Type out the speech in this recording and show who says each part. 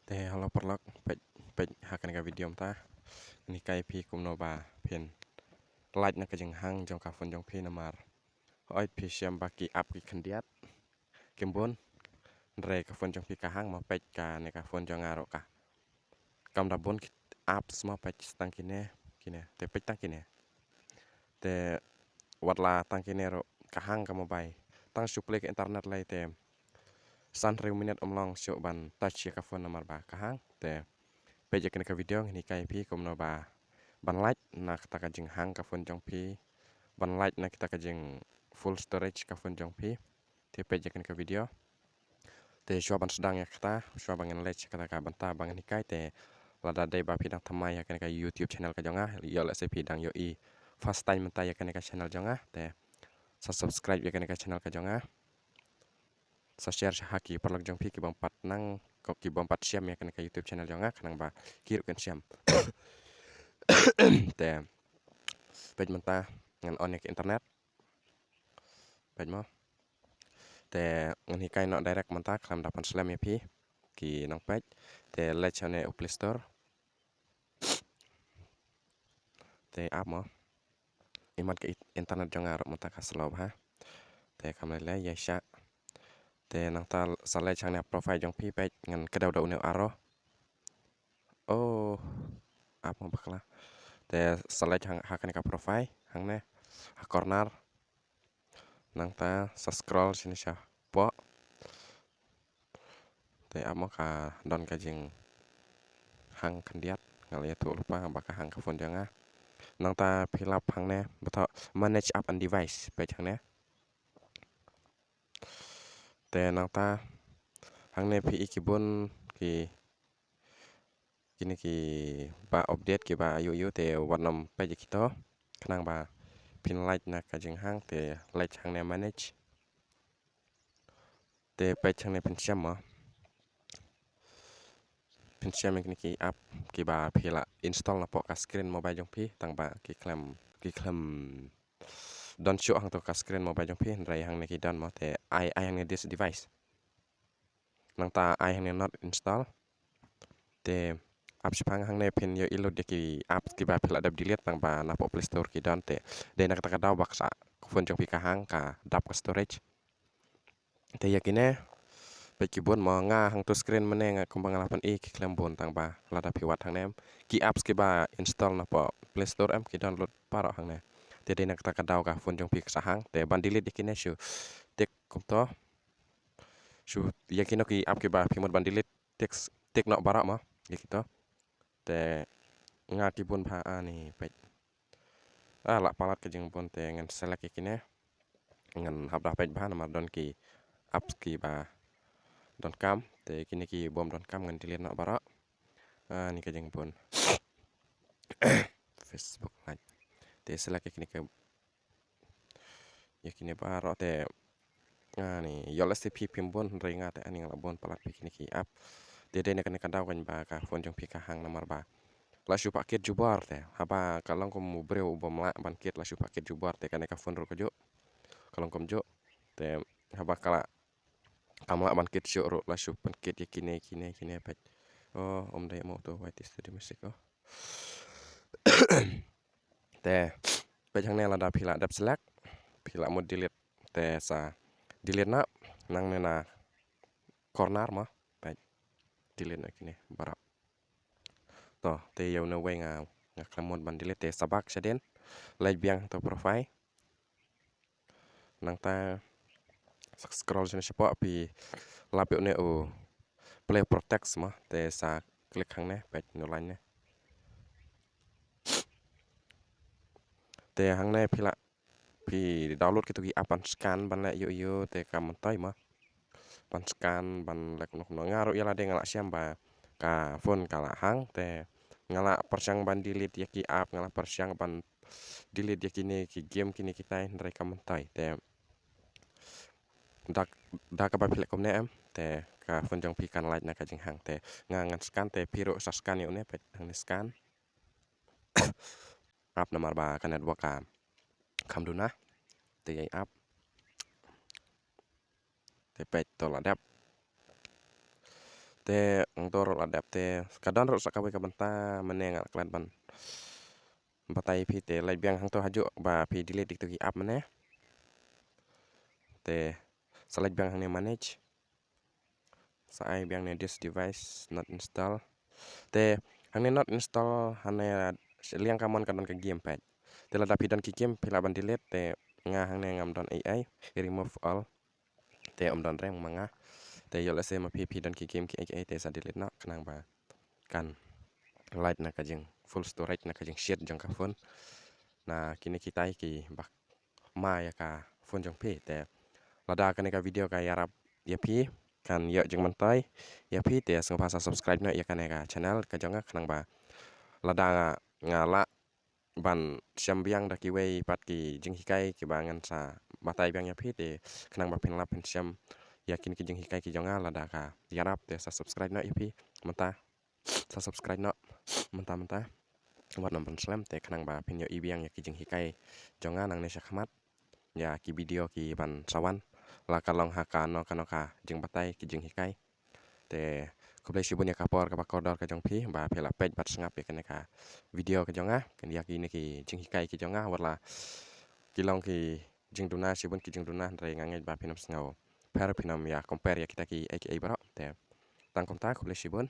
Speaker 1: Te halo perlok pej pej hakan ka video ta ni kai pi kum no ba pen like na ka jeng hang jong ka fon jong pi na mar oi pi siam ba ki up ki khandiat kimbon re ka fon jong pi ka hang ma pej ka ne ka fon jong aro ka kam da bon up sma pej stang kine te pej tang kine te wat la tang kine ro ka hang ka mobile tang suple ke internet lai te san reu minit omlong syo ban touch ka fon na mar ba ka hang te peja kena ka video ni kai pi kom no ba ban like na kita ka jing hang ka phone jong pi ban like na kita ka jing full storage ka phone jong pi te peja kena ka video te shwa ban sedang ya kita shwa bangen lech kata ka banta bangen ni kai te lada dai ba pidang thamai ya kena ka YouTube channel ka jonga yo la se pidang yo I first time menta ya kena ka channel jonga te sa subscribe ya kena ka channel ka jonga sa share haki perlok jong pi ki bang pat nang ko ki bang pat siam ya kena ka YouTube channel jonga kanang ba kiru kan siam te page menta ngan on ke internet page mo te ngan hikai no direct menta klam dapan slam ya pi ki nang page te let chane Play Store te app mo imat ke internet jongar menta ka slow ha te kam le ya sha te nang ta sale chane profile jong pi page ngan kedau dau ne aro oh app mo bakla te sale chang hakan ka profile hang ne ha corner nang ta sa scroll sini sha po te amo ka don ka jing hang kandiat ngal ya tu lupa baka hang ka phone janga nang ta philap hang ne beto manage app and device pe hang ne te nang ta hang ne pi ikibun ki kini ki ba update ki ba yu te wanam pe kito kanang ba pin like na ka jing hang te like hang ne manage te pe hang ne pin siam mo pin siam kini ki app ki ba phila install na po ka screen mobile jong pi tang ba ki klam don show hang to ka screen mobile jong pi rai hang ne ki don mo te I hang ne this device nang ta I hang ne not install te app sipang hang ne pin yo ilo de ki app ki ba phila dap delete tang ba na po Play Store ki don te de nak ta ka daw baksa phone jong pi ka hang ka dap ka storage te yakine pe ki bon mo nga hang to screen mane nga kumbang lapan ki klam bon tang ba lada piwat hang nem ki apps ki ba install na po Play Store em ki download paro hang ne te de nak ta ka daw ka phone jong pi ka hang te ban delete yakine shu tek kum to shu yakino ki app ki ba pimot ban delete tek no bara ma yakito te nga ki bon pha ani pe la palat ke jeng bon te ngan select yakine ngan habda pe ba na mar don ki apps ki ba don kam te kini ki bom don kam ngan delete na bara ni ka jeng pun Facebook like te select kini ke yakini bara te ni yola stp pimbon ringa te ani ngala bon palat kini ki app te de ne kan daw kan ba ka phone jong pi ka hang nomor ba la shu paket jubar te haba kalong ko mu breu bom la ban kit la shu paket jubar te kan ka phone ro ko jo kalong kom jo te haba kala kamla ban kit shu ro la shu pan kit yakine pet oh om dai mo to white studio music oh te pe hang ne la da phila dap select phila mo delete te sa delete na nang ne na corner ma pe delete na kini barap to te yo na we nga klamon ban delete te sabak saden like biang to profile nang ta scroll sini siapa api lapik ne o play protect ma te sa klik hang ne pe no line ne te hang ne phila pi download kitu ki apan scan ban le yo te kam tai ma ban scan ban lek nok no ngaro ya la de ngala siam ba ka phone kala hang te ngala persyang ban delete ya ki app ngala persyang ban delete ya kini ki game kini kita ndrai kam tai te dak ka ba philek kom ne em te ka phone jong pi kan like na ka jing hang te ngan scan te piro sa scan yo ne pe hang ne scan app nomor ba kan dua ka kam duna te ai app te pe to la dap te ngtor adap te kadon ro sakawe ka benta meneng klan ban batai pi te lai biang hang to hajo ba pi delete dik tu ki app mane te select biang hang ne manage sai biang ne this device not install te hang ne not install hang ne liang kamon kadon ka game pad te la dapi don ki game pila ban delete te nga hang ne ngam don AI remove all te om don reng manga te yo lase ma pi don ki game ki AI te sa delete na kanang ba kan light na kajing full storage na kajing share jong ka phone na kini kita ki bak ma ya ka phone jong pi te lada kan ka video ka yarap ya pi kan yo jeng mantai ya pi te sing phasa subscribe na ya kan ka channel ka jonga kanang ba lada ngala ban siam biang da ki wei pat ki jing hikai ki bangan sa batai biang ya pi te kanang ba pin lap pin siam yakin ki jing hikai ki jonga lada ka yarap te sa subscribe na ya pi menta sa subscribe na menta wat nomor slam te kanang ba pin yo ibiang ya ki jing hikai jonga nang ne syakmat ya ki video ki ban sawan la kalong haka no kanoka jing batai ki jing hikai te ko play sibun ya kapor ka pakodor ka jong pi ba pela page bat sngap ya ka video ka jonga kan ya ki ne ki jing hikai ki jonga warla kilong ki jing duna sibun ki jing duna re ngangai ba pinam sngau per pinam ya compare ya kita ki aka bro te tang kontak ko play sibun